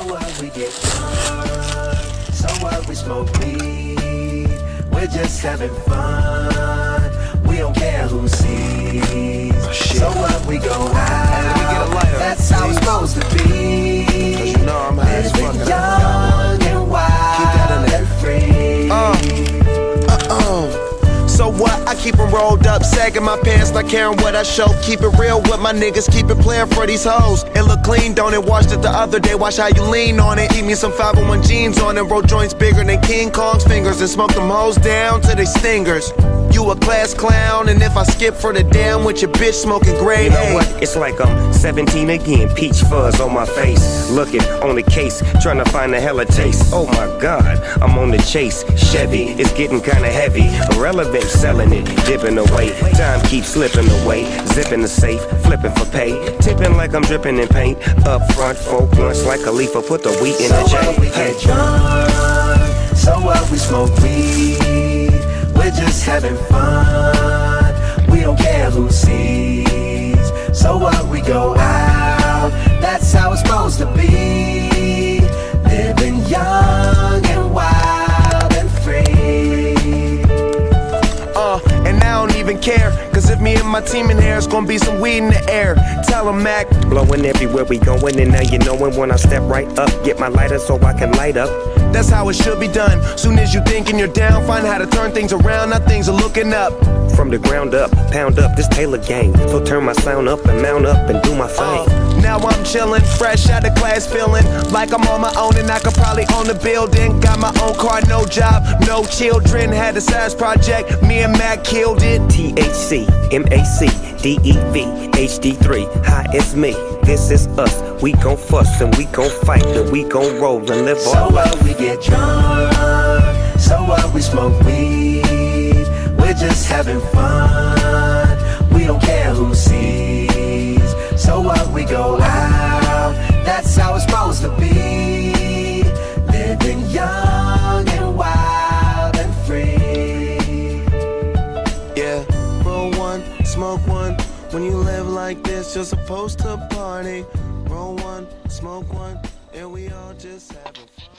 what, we get drunk. So what, we smoke weed. We're just having fun. We don't care who sees. So what, we go out. That's how it's supposed to be. 'Cause you know I'm high as fuck. Young and wild and free. So what? I keep them rolled up, sagging my pants, not caring what I show. Keep it real with my niggas, keep it playing for these hoes. It look clean, don't it? Washed it the other day, watch how you lean on it. Keep me some 501 jeans on it, roll joints bigger than King Kong's fingers, and smoke them hoes down to they stingers. You a class clown, and if I skip for the damn with your bitch smoking grade A. You know what? It's like I'm 17 again, peach fuzz on my face. Looking on the case, trying to find a hella taste. Oh my God, I'm on the chase. Chevy, it's getting kinda heavy. Irrelevant, selling it, dipping away. Time keeps slipping away. Zipping the safe, flipping for pay. Tipping like I'm dripping in paint. Up front, 4 blunts like a leaf, put the wheat in the So J. what, we get drunk. So what, we smoke weed. We're just having fun. We don't care who sees. So what, we go out. That's how it's supposed to be. Living young and wild and free. And I don't even care, cause if me and my team in here, it's gonna be some weed in the air. Tell 'em, Mac. Blowing everywhere we going, and now you knowin' when I step right up. Get my lighter so I can light up. That's how it should be done. Soon as you thinking you're down, find how to turn things around. Now things are looking up. From the ground up, pound up this Taylor gang. So turn my sound up and mount up and do my thing. Now I'm chillin', fresh out of class, feeling like I'm on my own and I could probably own the building. Got my own car, no job, no children. Had a size project, me and Mac killed it. THC, MAC, DEV, HD3, hi, it's me. This is us. We gon' fuss and we gon' fight and we gon' roll and live So our life. what, we get drunk. So what, we smoke weed. We're just having fun. We don't care who sees. So what, we go out. That's how it's supposed to be. Living young and wild and free. Yeah, roll one, smoke one. When you live like this, you're supposed to party. Roll one, smoke one, and we all just having fun.